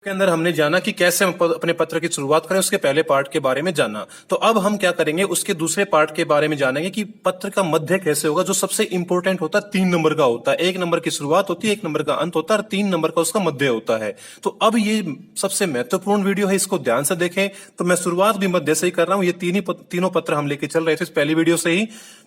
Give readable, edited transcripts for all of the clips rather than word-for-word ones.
के अंदर हमने जाना कि कैसे हम अपने पत्र की शुरुआत करें, उसके पहले पार्ट के बारे में जाना। तो अब हम क्या करेंगे, उसके दूसरे पार्ट के बारे में जानेंगे कि पत्र का मध्य कैसे होगा, जो सबसे इंपॉर्टेंट होता है। 3 नंबर का होता है, 1 नंबर की शुरुआत होती है, 1 नंबर का अंत होता है और 3 नंबर का उसका मध्य होता है। तो अब ये सबसे महत्वपूर्ण वीडियो है, इसको ध्यान से देखें। तो मैं शुरुआत भी मध्य से ही कर रहा हूं, ये तीनों पत्र हम लेके चल रहे थे इस पहली वीडियो से ही।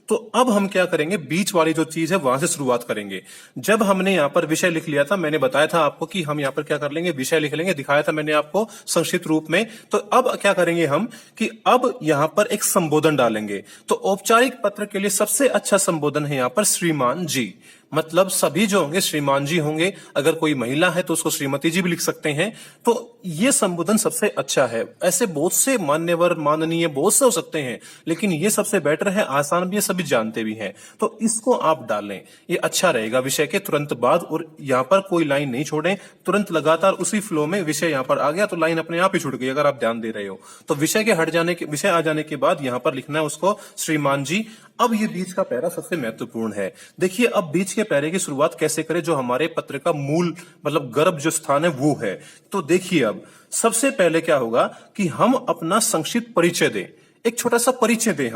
तो अब हम क्या करेंगे, बीच वाली जो चीज है वहां से शुरुआत करेंगे। जब हमने यहाँ पर विषय लिख लिया था, मैंने बताया था आपको कि हम यहाँ पर क्या कर लेंगे, विषय लिख लेंगे, दिखाया था मैंने आपको संक्षिप्त रूप में। तो अब क्या करेंगे हम कि अब यहाँ पर एक संबोधन डालेंगे। तो औपचारिक पत्र के लिए सबसे अच्छा संबोधन है यहाँ पर श्रीमान जी, मतलब सभी जो होंगे श्रीमान जी होंगे। अगर कोई महिला है तो उसको श्रीमती जी भी लिख सकते हैं। तो ये संबोधन सबसे अच्छा है। ऐसे बहुत से मान्यवर माननीय बहुत से हो सकते हैं, लेकिन ये सबसे बेटर है, आसान भी है, सभी जानते भी हैं। तो इसको आप डालें, ये अच्छा रहेगा विषय के तुरंत बाद। और यहाँ पर कोई लाइन नहीं छोड़ें, तुरंत लगातार उसी फ्लो में विषय यहाँ पर आ गया तो लाइन अपने आप ही छूट गई, अगर आप ध्यान दे रहे हो। तो विषय के हट जाने के, विषय आ जाने के बाद यहाँ पर लिखना है उसको श्रीमान जी। अब ये बीच का पैरा सबसे महत्वपूर्ण है। देखिए अब बीच के पैरे की शुरुआत कैसे करें, जो हमारे पत्र का मूल मतलब गर्भ जो स्थान है वो है। तो देखिए अब सबसे पहले क्या होगा कि हम अपना संक्षिप्त परिचय दें, एक छोटा सा परिचय दें।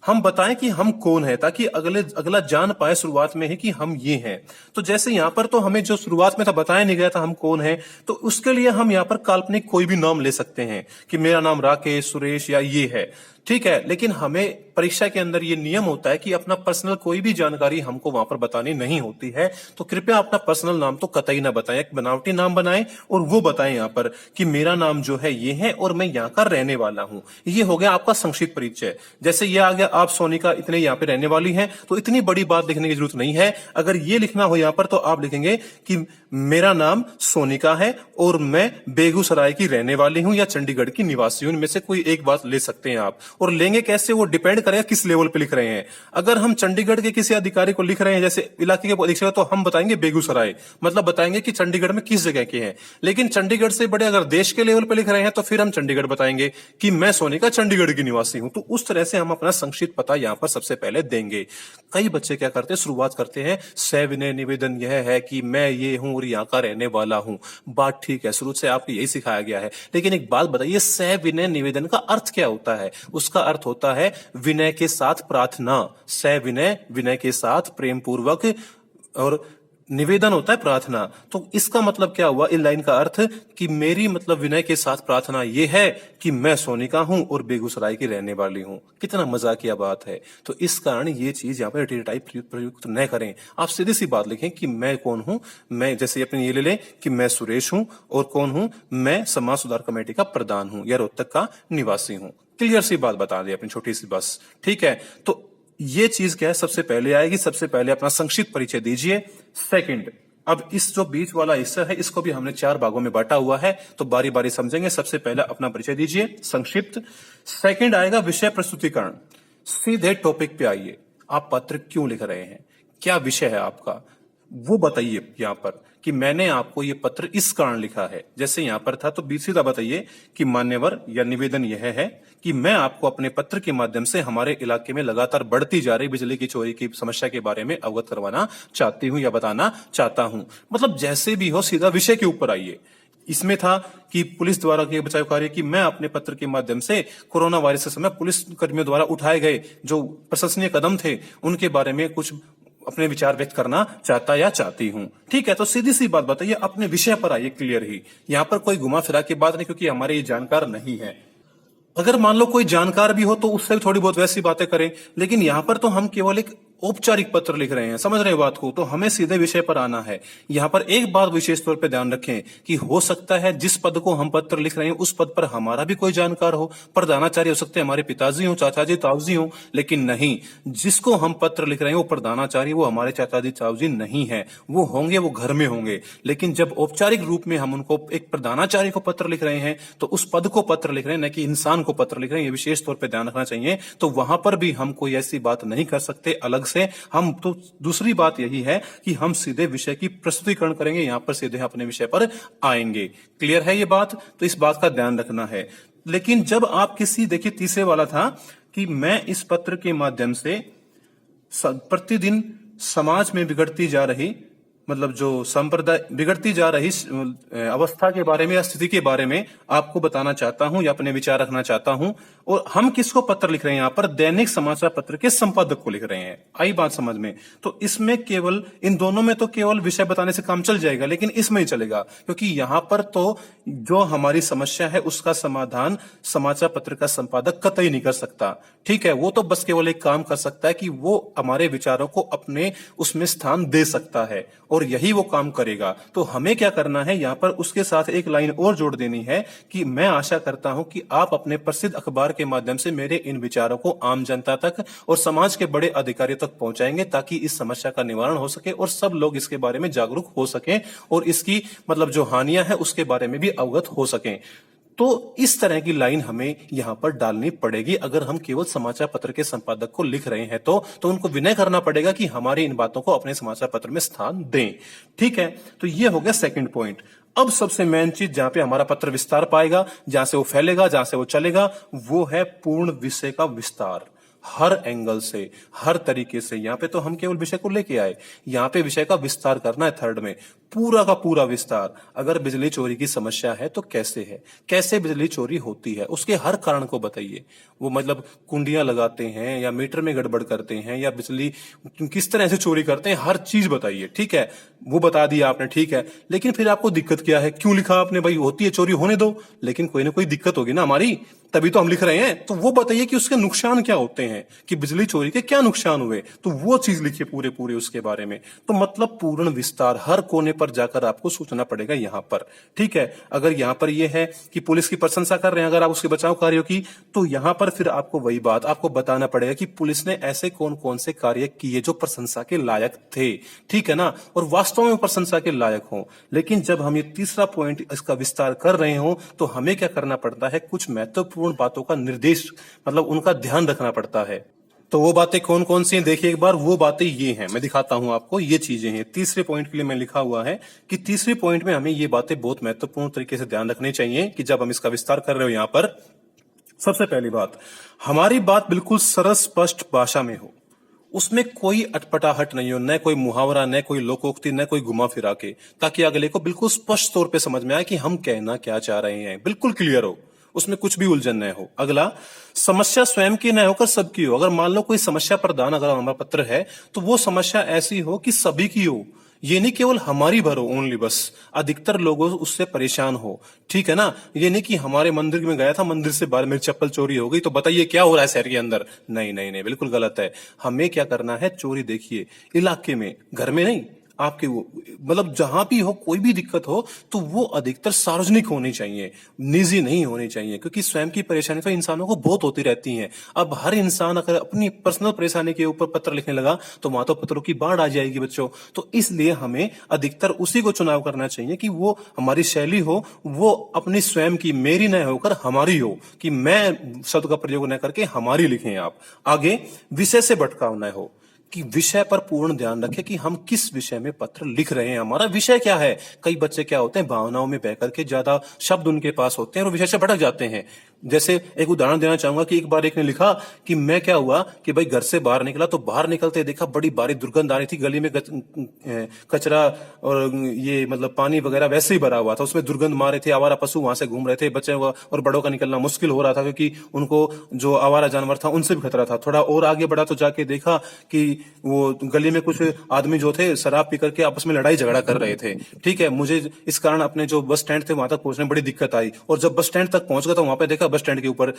हम बताएं कि हम कौन है, ताकि अगला जान पाए शुरुआत में ही कि हम ये हैं। तो जैसे यहाँ पर तो हमें जो शुरुआत में था बताया नहीं गया था हम कौन है, तो उसके लिए हम यहाँ पर काल्पनिक कोई भी नाम ले सकते हैं कि मेरा नाम राकेश, सुरेश या ये है, ठीक है। लेकिन हमें परीक्षा के अंदर ये नियम होता है कि अपना पर्सनल कोई भी जानकारी हमको वहां पर बतानी नहीं होती है। तो कृपया अपना पर्सनल नाम तो कतई ना बताएं, एक बनावटी नाम बनाएं और वो बताएं यहाँ पर कि मेरा नाम जो है ये है और मैं यहाँ का रहने वाला हूँ। ये हो गया आपका संक्षिप्त परिचय। जैसे ये आ गया, आप सोनिका इतने यहाँ पे रहने वाली हैं, तो इतनी बड़ी बात लिखने की जरूरत नहीं है। अगर ये लिखना हो यहाँ पर तो आप लिखेंगे कि मेरा नाम सोनिका है और मैं बेगूसराय की रहने वाली हूँ या चंडीगढ़ की निवासी हूँ, इनमें से कोई एक बात ले सकते हैं आप। और लेंगे कैसे, वो डिपेंड करेगा किस लेवल पे लिख रहे हैं। अगर हम चंडीगढ़ के किसी अधिकारी को लिख रहे हैं, जैसे इलाके के अधीक्षक, तो हम बताएंगे बेगूसराय, मतलब बताएंगे कि चंडीगढ़ में किस जगह के हैं। लेकिन चंडीगढ़ से बड़े अगर देश के लेवल पे लिख रहे हैं तो फिर हम चंडीगढ़ बताएंगे कि मैं सोनिका चंडीगढ़ की निवासी हूं। तो उस तरह से हम अपना संक्षिप्त पता यहां पर सबसे पहले देंगे। कई बच्चे क्या करते हैं, शुरुआत करते हैं सविनय निवेदन यह है कि मैं ये हूं और यहाँ का रहने वाला हूं। बात ठीक है, शुरू से आपको यही सिखाया गया है, लेकिन एक बात बताइए, सविनय निवेदन का अर्थ क्या होता है? उसका अर्थ होता है विनय के साथ प्रार्थना। सविनय, विनय के साथ प्रेम पूर्वक, और निवेदन होता है प्रार्थना। तो इसका मतलब क्या हुआ, इन लाइन का अर्थ कि मेरी मतलब विनय के साथ प्रार्थना ये है कि मैं सोनिका हूं और बेगूसराय की रहने वाली हूं। कितना मजाकिया बात है। तो इस कारण ये चीज यहाँ पर टाइप प्रयुक्त न करें। आप सीधी सी बात लिखें कि मैं कौन हूं। मैं जैसे अपने ये ले लें कि मैं सुरेश हूं, और कौन हूं, मैं समाज सुधार कमेटी का प्रधान हूं या रोहतक का निवासी हूं। क्लियर सी बात बता दी अपनी छोटी सी, बस ठीक है। तो ये चीज क्या है, सबसे पहले आएगी। सबसे पहले अपना संक्षिप्त परिचय दीजिए। सेकंड, अब इस जो बीच वाला हिस्सा है इसको भी हमने 4 भागों में बांटा हुआ है, तो बारी बारी समझेंगे। सबसे पहले अपना परिचय दीजिए, संक्षिप्त। सेकंड आएगा विषय प्रस्तुतिकरण। सीधे टॉपिक पे आइए, आप पत्र क्यों लिख रहे हैं, क्या विषय है आपका, वो बताइए यहाँ पर कि मैंने आपको ये पत्र इस कारण लिखा है। जैसे यहाँ पर था तो बीच सीधा बताइए कि मान्यवर या निवेदन यह है कि मैं आपको अपने पत्र के माध्यम से हमारे इलाके में लगातार बढ़ती जा रही बिजली की चोरी की समस्या के बारे में अवगत करवाना चाहती हूँ या बताना चाहता हूँ। मतलब जैसे भी हो, सीधा विषय के ऊपर आइए। इसमें था कि पुलिस द्वारा किए बचाव कार्य की मैं अपने पत्र के माध्यम से कोरोना वायरस के समय पुलिस कर्मियों द्वारा उठाए गए जो प्रशंसनीय कदम थे उनके बारे में कुछ अपने विचार व्यक्त करना चाहता या चाहती हूं। ठीक है, तो सीधी सी बात बताइए, अपने विषय पर आइए क्लियर ही। यहां पर कोई घुमा फिरा की बात नहीं, क्योंकि हमारे ये जानकार नहीं है। अगर मान लो कोई जानकार भी हो तो उससे भी थोड़ी बहुत वैसी बातें करें, लेकिन यहां पर तो हम केवल एक औपचारिक पत्र लिख रहे हैं, समझ रहे बात को, तो हमें सीधे विषय पर आना है। यहाँ पर एक बात विशेष तौर पे ध्यान रखें कि हो सकता है जिस पद को हम पत्र लिख रहे हैं उस पद पर हमारा भी कोई जानकार हो, प्रधानाचार्य हो सकते हैं, हमारे पिताजी हो, चाचा जी, ताऊ जी हो, लेकिन नहीं, जिसको हम पत्र लिख रहे हैं वो प्रधानाचार्य, वो हमारे चाचा जी, ताऊ जी नहीं है। वो होंगे, वो घर में होंगे, लेकिन जब औपचारिक रूप में हम उनको एक प्रधानाचार्य को पत्र लिख रहे हैं तो उस पद को पत्र लिख रहे हैं, न कि इंसान को पत्र लिख रहे हैं। ये विशेष तौर पर ध्यान रखना चाहिए। तो वहां पर भी हम कोई ऐसी बात नहीं कर सकते अलग से। हम तो दूसरी बात यही है कि हम सीधे विषय की प्रस्तुतिकरण करेंगे, यहां पर सीधे अपने विषय पर आएंगे। क्लियर है ये बात? तो इस बात का ध्यान रखना है। लेकिन जब आप किसी, देखिए तीसरे वाला था कि मैं इस पत्र के माध्यम से प्रतिदिन समाज में बिगड़ती जा रही मतलब जो संप्रदाय बिगड़ती जा रही अवस्था के बारे में या स्थिति के बारे में आपको बताना चाहता हूं या अपने विचार रखना चाहता हूं। और हम किसको पत्र लिख रहे हैं? यहाँ पर दैनिक समाचार पत्र के संपादक को लिख रहे हैं। आई बात समझ में? तो इसमें केवल इन दोनों में तो केवल विषय बताने से काम चल जाएगा, लेकिन इसमें ही चलेगा, क्योंकि यहां पर तो जो हमारी समस्या है उसका समाधान समाचार पत्र का संपादक कतई नहीं कर सकता। ठीक है, वो तो बस केवल एक काम कर सकता है कि वो हमारे विचारों को अपने उसमें स्थान दे सकता है, और यही वो काम करेगा। तो हमें क्या करना है यहाँ पर, उसके साथ एक लाइन और जोड़ देनी है कि मैं आशा करता हूं कि आप अपने प्रसिद्ध अखबार के माध्यम से मेरे इन विचारों को आम जनता तक और समाज के बड़े अधिकारियों तक पहुंचाएंगे, ताकि इस समस्या का निवारण हो सके और सब लोग इसके बारे में जागरूक हो सकें और इसकी मतलब जो हानियां हैं उसके बारे में भी अवगत हो सकें। तो इस तरह की लाइन हमें यहां पर डालनी पड़ेगी। अगर हम केवल समाचार पत्र के संपादक को लिख रहे हैं तो उनको विनय करना पड़ेगा कि हमारी इन बातों को अपने समाचार पत्र में स्थान दें। ठीक है, तो ये हो गया सेकंड पॉइंट। अब सबसे मेन चीज जहां पे हमारा पत्र विस्तार पाएगा, जहां से वो फैलेगा, जहां से वो चलेगा, वो है पूर्ण विषय का विस्तार। हर एंगल से, हर तरीके से। यहां पे तो हम केवल विषय को लेके आए, यहां पे विषय का विस्तार करना है। थर्ड में पूरा का पूरा विस्तार। अगर बिजली चोरी की समस्या है तो कैसे है, कैसे बिजली चोरी होती है, उसके हर कारण को बताइए। वो मतलब कुंडियां लगाते हैं या मीटर में गड़बड़ करते हैं या बिजली किस तरह से चोरी करते हैं, हर चीज बताइए। ठीक है, वो बता दिया आपने, ठीक है, लेकिन फिर आपको दिक्कत क्या है? क्यों लिखा आपने? भाई होती है चोरी, होने दो, लेकिन कोई ना कोई दिक्कत होगी ना हमारी, तभी तो हम लिख रहे हैं। तो वो बताइए कि उसके नुकसान क्या होते हैं, कि बिजली चोरी के क्या नुकसान हुए, तो वो चीज लिखिए पूरे पूरे उसके बारे में। तो मतलब पूर्ण विस्तार, हर कोने पर जाकर आपको सोचना पड़ेगा यहां पर। ठीक है, अगर यहां पर ये है कि पुलिस की प्रशंसा कर रहे हैं अगर आप उसके बचाव कार्यों की, तो यहां पर फिर आपको वही बात आपको बताना पड़ेगा कि पुलिस ने ऐसे कौन कौन से कार्य किए जो प्रशंसा के लायक थे। ठीक है ना, और वास्तव में प्रशंसा के लायक हो। लेकिन जब हम ये तीसरा पॉइंट इसका विस्तार कर रहे हो तो हमें क्या करना पड़ता है? कुछ महत्वपूर्ण बातों का निर्देश मतलब उनका ध्यान रखना पड़ता है। तो वो बातें कौन कौन सी हैं देखिए एक बार। वो बातें ये हैं, मैं दिखाता हूं आपको, ये चीजें हैं। तीसरे पॉइंट के लिए मैं लिखा हुआ है कि तीसरे पॉइंट में हमें ये बातें बहुत महत्वपूर्ण तरीके से ध्यान रखनी चाहिए कि जब हम इसका विस्तार कर रहे हो यहां पर। सबसे पहली बात, हमारी बात बिल्कुल सरल स्पष्ट भाषा में हो, उसमें कोई अटपटाहट नहीं हो, न कोई मुहावरा, न कोई लोकोक्ति, न कोई घुमा फिरा के, ताकि अगले को बिल्कुल स्पष्ट तौर पे समझ में आए कि हम कहना क्या चाह रहे हैं, बिल्कुल क्लियर हो, उसमें कुछ भी उलझन न हो। अगला, समस्या स्वयं की न होकर सबकी हो। अगर मान लो कोई समस्या प्रधान अगर हमारा पत्र है तो वो समस्या ऐसी हो कि सभी की हो, ये नहीं केवल हमारी भर हो ओनली, बस अधिकतर लोगों उससे परेशान हो। ठीक है ना, ये नहीं कि हमारे मंदिर में गया था, मंदिर से बाहर मेरी चप्पल चोरी हो गई तो बताइए क्या हो रहा है शहर के अंदर। नहीं नहीं नहीं, बिल्कुल गलत है। हमें क्या करना है? चोरी देखिए इलाके में, घर में नहीं, आपके वो मतलब जहां भी हो, कोई भी दिक्कत हो तो वो अधिकतर सार्वजनिक होनी चाहिए, निजी नहीं होनी चाहिए, क्योंकि स्वयं की परेशानी तो इंसानों को बहुत होती रहती है। अब हर इंसान अगर अपनी पर्सनल परेशानी के ऊपर पत्र लिखने लगा तो वहां तो पत्रों की बाढ़ आ जाएगी बच्चों। तो इसलिए हमें अधिकतर उसी को चुनाव करना चाहिए कि वो हमारी शैली हो, वो अपनी स्वयं की, मेरी न होकर हमारी हो, कि मैं शब्द का प्रयोग न करके हमारी लिखें आप। आगे, विषय से भटकाव न हो, कि विषय पर पूर्ण ध्यान रखें कि हम किस विषय में पत्र लिख रहे हैं, हमारा विषय क्या है। कई बच्चे क्या होते हैं, भावनाओं में बह करके ज्यादा शब्द उनके पास होते हैं और विषय से भटक जाते हैं। जैसे एक उदाहरण देना चाहूंगा कि एक बार एक ने लिखा कि मैं क्या हुआ कि भाई घर से बाहर निकला तो बाहर निकलते देखा बड़ी भारी दुर्गंध आ रही थी, गली में कचरा और ये मतलब पानी वगैरह वैसे ही भरा हुआ था, उसमें दुर्गंध मार रहे थे, आवारा पशु वहां से घूम रहे थे, बच्चे और बड़ों का निकलना मुश्किल हो रहा था क्योंकि उनको जो आवारा जानवर था उनसे भी खतरा था। थोड़ा और आगे बढ़ा तो जाके देखा कि वो गली में कुछ आदमी जो थे शराब पी करके आपस में लड़ाई झगड़ा कर रहे थे। ठीक है, मुझे इस कारण अपने जो बस स्टैंड थे वहां तक पहुंचने में बड़ी दिक्कत आई, और जब बस स्टैंड तक पहुंच गया तो वहां पे देखा बस स्टैंड के ऊपर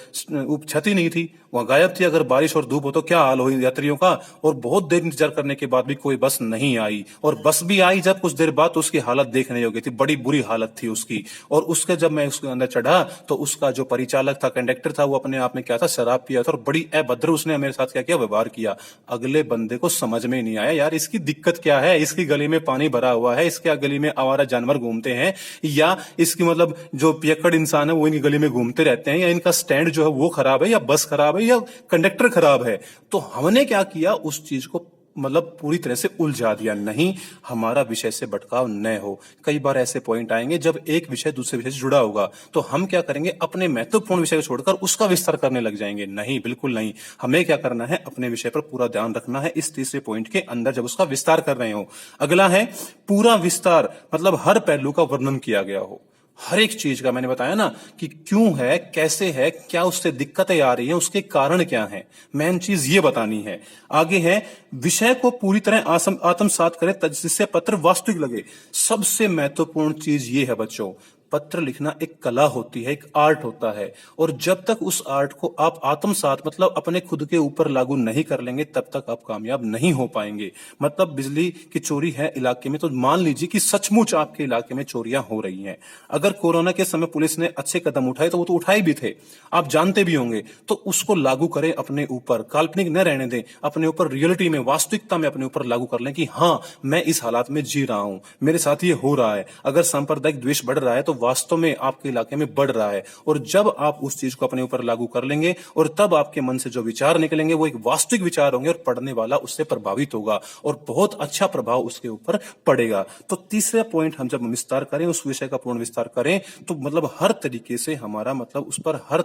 छत ही नहीं थी, वहां गायब थी। अगर बारिश और धूप हो तो क्या हाल हो यात्रियों का। और बहुत देर इंतजार करने के बाद भी कोई बस नहीं आई, और बस भी आई जब कुछ देर बाद तो उसकी हालत देखने योग्य थी, बड़ी बुरी हालत थी उसकी। और उसके जब मैं उसके अंदर चढ़ा तो उसका जो परिचालक था, कंडक्टर था, वो अपने आप में क्या था, शराब पिया था और बड़ी अभद्र उसने मेरे साथ क्या किया, व्यवहार किया। अगले बंदे को समझ में नहीं आया यार इसकी दिक्कत क्या है, इसकी गली में पानी भरा हुआ है, इसके गली में आवारा जानवर घूमते हैं, या इसकी मतलब जो पियक्कड़ इंसान है वो इनकी गली में घूमते रहते हैं, या इनका स्टैंड जो है वो खराब है, या बस खराब है, या कंडक्टर खराब है। तो हमने क्या किया, उस चीज को मतलब पूरी तरह से उलझा दिया, नहीं हमारा विषय से भटकाव न हो। कई बार ऐसे पॉइंट आएंगे जब एक विषय दूसरे विषय से जुड़ा होगा, तो हम क्या करेंगे, अपने महत्वपूर्ण विषय को छोड़कर उसका विस्तार करने लग जाएंगे। नहीं, बिल्कुल नहीं। हमें क्या करना है, अपने विषय पर पूरा ध्यान रखना है इस तीसरे पॉइंट के अंदर जब उसका विस्तार कर रहे हो। अगला है पूरा विस्तार, मतलब हर पहलू का वर्णन किया गया हो। हर एक चीज का मैंने बताया ना कि क्यों है, कैसे है, क्या उससे दिक्कतें आ रही हैं, उसके कारण क्या हैं, मेन चीज ये बतानी है। आगे है विषय को पूरी तरह आत्मसात करें जिससे पत्र वास्तविक लगे। सबसे महत्वपूर्ण चीज ये है बच्चों, पत्र लिखना एक कला होती है, एक आर्ट होता है, और जब तक उस आर्ट को आप आत्मसात मतलब अपने खुद के ऊपर लागू नहीं कर लेंगे तब तक आप कामयाब नहीं हो पाएंगे। मतलब बिजली की चोरी है इलाके में, तो मान लीजिए कि सचमुच आपके इलाके में चोरियां हो रही हैं। अगर कोरोना के समय पुलिस ने अच्छे कदम उठाए तो वो तो उठाए भी थे, आप जानते भी होंगे, तो उसको लागू करें अपने ऊपर, काल्पनिक न रहने दें, अपने ऊपर रियलिटी में, वास्तविकता में अपने ऊपर लागू कर लें कि हाँ मैं इस हालात में जी रहा हूं, मेरे साथ ये हो रहा है। अगर सांप्रदायिक द्वेष बढ़ रहा है तो वास्तव में आपके इलाके में बढ़ रहा है, और जब आप उस चीज को अपने ऊपर लागू कर लेंगे और तब आपके मन से जो विचार निकलेंगे वो एक वास्तविक विचार होंगे और पढ़ने वाला उससे प्रभावित होगा और बहुत अच्छा प्रभाव उसके ऊपर पड़ेगा। तो तीसरा पॉइंट हम जब विस्तार करें, उस विषय का पूर्ण विस्तार करें, तो मतलब हर तरीके से हमारा मतलब उस पर हर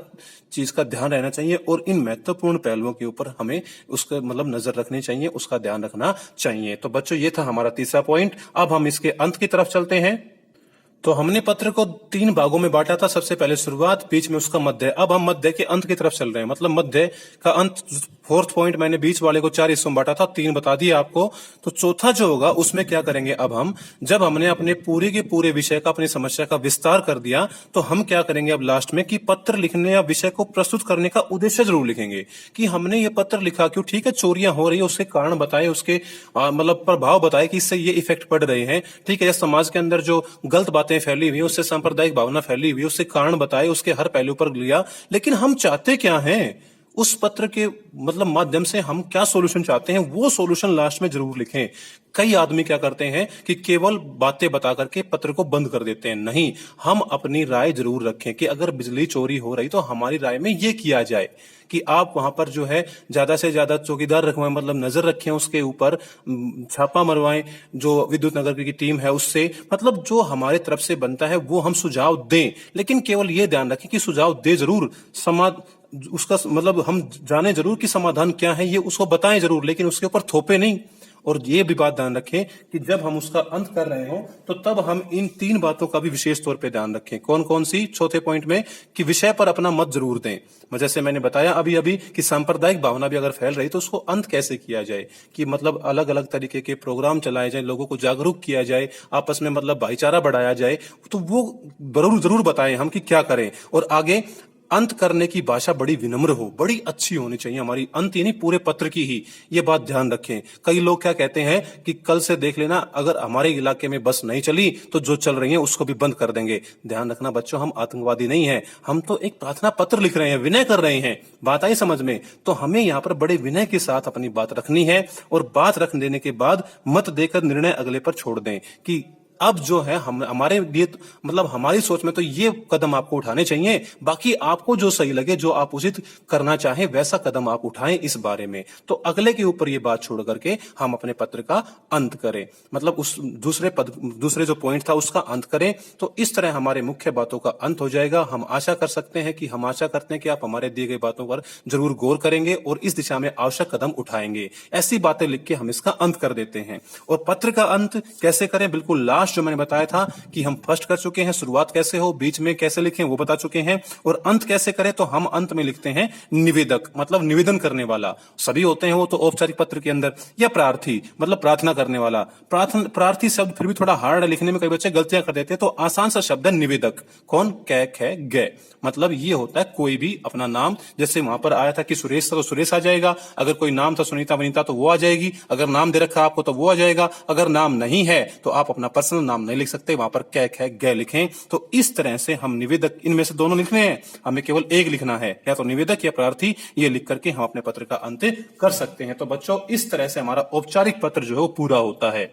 चीज का ध्यान रहना चाहिए और इन महत्वपूर्ण पहलुओं के ऊपर हमें उसका मतलब नजर रखनी चाहिए, उसका ध्यान रखना चाहिए। तो बच्चों ये था हमारा तीसरा पॉइंट। अब हम इसके अंत की तरफ चलते हैं। तो हमने पत्र को 3 भागों में बांटा था, सबसे पहले शुरुआत, बीच में उसका मध्य। अब हम मध्य के अंत की तरफ चल रहे हैं, मतलब मध्य का अंत। फोर्थ पॉइंट मैंने बीच वाले को 4 हिस्सों में बांटा था, 3 बता दिया आपको। तो चौथा जो होगा उसमें क्या करेंगे, अब हम जब हमने अपने पूरे के पूरे विषय का, अपनी समस्या का विस्तार कर दिया, तो हम क्या करेंगे अब लास्ट में कि पत्र लिखने या विषय को प्रस्तुत करने का उद्देश्य जरूर लिखेंगे कि हमने ये पत्र लिखा क्यों। ठीक है, चोरियां हो रही है, उसके कारण बताए, उसके मतलब प्रभाव बताए कि इससे ये इफेक्ट पड़ रहे हैं। ठीक है, समाज के अंदर जो गलत बातें फैली हुई, उससे सांप्रदायिक भावना फैली हुई, उससे कारण बताए, उसके हर पहलू पर लिया। लेकिन हम चाहते क्या हैं, उस पत्र के मतलब माध्यम से हम क्या सॉल्यूशन चाहते हैं, वो सॉल्यूशन लास्ट में जरूर लिखें। कई आदमी क्या करते हैं कि केवल बातें बता करके पत्र को बंद कर देते हैं। नहीं, हम अपनी राय जरूर रखें कि अगर बिजली चोरी हो रही तो हमारी राय में ये किया जाए कि आप वहां पर जो है ज्यादा से ज्यादा चौकीदार रखवाएं, मतलब नजर रखें उसके ऊपर, छापा मरवाएं जो विद्युत नगर की टीम है उससे, मतलब जो हमारे तरफ से बनता है वो हम सुझाव दें। लेकिन केवल ये ध्यान रखें कि सुझाव दे जरूर, उसका मतलब हम जाने जरूर कि समाधान क्या है, ये उसको बताएं जरूर, लेकिन उसके ऊपर थोपे नहीं। और ये भी बात ध्यान रखें कि जब हम उसका अंत कर रहे हो तो तब हम इन 3 बातों का भी विशेष तौर पे ध्यान रखें। कौन कौन सी, चौथे पॉइंट में कि विषय पर अपना मत जरूर दें। जैसे मैंने बताया अभी अभी कि सांप्रदायिक भावना भी अगर फैल रही तो उसको अंत कैसे किया जाए, कि मतलब अलग अलग तरीके के प्रोग्राम चलाए जाए, लोगों को जागरूक किया जाए, आपस में मतलब भाईचारा बढ़ाया जाए, तो वो जरूर बताएं हम कि क्या करें। और आगे अंत करने की भाषा बड़ी विनम्र हो, बड़ी अच्छी होनी चाहिए हमारी, अंत यानी पूरे पत्र की ही, ये बात ध्यान रखें। कई लोग क्या कहते हैं कि कल से देख लेना, अगर हमारे इलाके में बस नहीं चली तो जो चल रही है उसको भी बंद कर देंगे। ध्यान रखना बच्चों, हम आतंकवादी नहीं हैं, हम तो एक प्रार्थना पत्र लिख रहे हैं, विनय कर रहे हैं। बात आई समझ में? तो हमें यहाँ पर बड़े विनय के साथ अपनी बात रखनी है, और बात रख देने के बाद मत देकर निर्णय अगले पर छोड़ दें कि अब जो है हम हमारे लिए मतलब हमारी सोच में तो ये कदम आपको उठाने चाहिए, बाकी आपको जो सही लगे, जो आप उचित करना चाहें वैसा कदम आप उठाएं इस बारे में। तो अगले के ऊपर ये बात छोड़ करके हम अपने पत्र का अंत करें, मतलब उस दूसरे जो पॉइंट था उसका अंत करें। तो इस तरह हमारे मुख्य बातों का अंत हो जाएगा। हम आशा करते हैं कि आप हमारे दिए गए बातों पर जरूर गौर करेंगे और इस दिशा में आवश्यक कदम उठाएंगे। ऐसी बातें लिख के हम इसका अंत कर देते हैं। और पत्र का अंत कैसे करें, बिल्कुल लास्ट जो मैंने बताया था कि हम फर्स्ट कर चुके हैं, शुरुआत कैसे हो, बीच में कैसे लिखें वो बता चुके हैं, और अंत कैसे करें। तो हम अंत में लिखते हैं निवेदक, मतलब निवेदन करने वाला। सभी होते हैं वो तो औपचारिक पत्र के अंदर, या प्रार्थी मतलब प्रार्थना करने वाला। प्रार्थी शब्द फिर भी थोड़ा हार्ड है लिखने में, कई बच्चे गलतियां कर देते हैं, तो आसान सा शब्द है निवेदक। कौन, कै खे गे, मतलब ये होता है कोई भी अपना नाम, जैसे वहां पर आया था कि सुरेश था तो सुरेश आ जाएगा, अगर कोई नाम था सुनीता वनीता तो वो आ जाएगी, अगर नाम दे रखा आपको तो वो आ जाएगा, अगर नाम नहीं है तो आप अपना पर्सनल नाम नहीं लिख सकते, वहां पर कै खे गे लिखें। तो इस तरह से हम निवेदक, इनमें से दोनों लिखने हैं, हमें केवल एक लिखना है, या तो निवेदक या प्रार्थी, ये लिख करके हम अपने पत्र का अंत कर सकते हैं। तो बच्चों इस तरह से हमारा औपचारिक पत्र जो है वो पूरा होता है।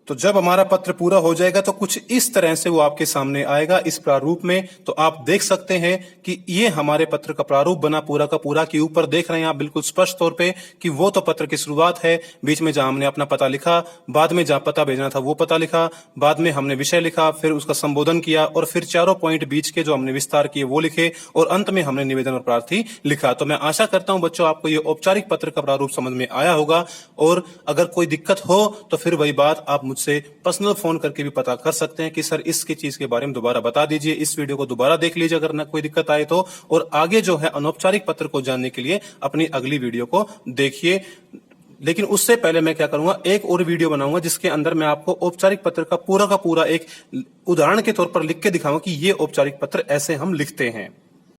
तो जब हमारा पत्र पूरा हो जाएगा तो कुछ इस तरह से वो आपके सामने आएगा इस प्रारूप में। तो आप देख सकते हैं कि ये हमारे पत्र का प्रारूप बना पूरा का पूरा, कि ऊपर देख रहे हैं आप बिल्कुल स्पष्ट तौर पे कि वो तो पत्र की शुरुआत है, बीच में जहां हमने अपना पता लिखा, बाद में जहां पता भेजना था वो पता लिखा, बाद में हमने विषय लिखा, फिर उसका संबोधन किया और फिर चारों पॉइंट बीच के जो हमने विस्तार किए वो लिखे और अंत में हमने निवेदन और प्रार्थी लिखा। तो मैं आशा करता हूं बच्चों आपको ये औपचारिक पत्र का प्रारूप समझ में आया होगा, और अगर कोई दिक्कत हो तो फिर वही बात आप मुझसे पर्सनल फोन करके भी पता कर सकते हैं कि सर इसकी चीज के बारे में दोबारा बता दीजिए, इस वीडियो को दोबारा देख लीजिए अगर ना कोई दिक्कत आए तो, और आगे जो है अनौपचारिक पत्र को जानने के लिए अपनी अगली वीडियो को देखिए। लेकिन उससे पहले मैं क्या करूंगा, एक और वीडियो बनाऊंगा जिसके अंदर मैं आपको औपचारिक पत्र का पूरा एक उदाहरण के तौर पर लिख के दिखाऊंगा कि ये औपचारिक पत्र ऐसे हम लिखते हैं।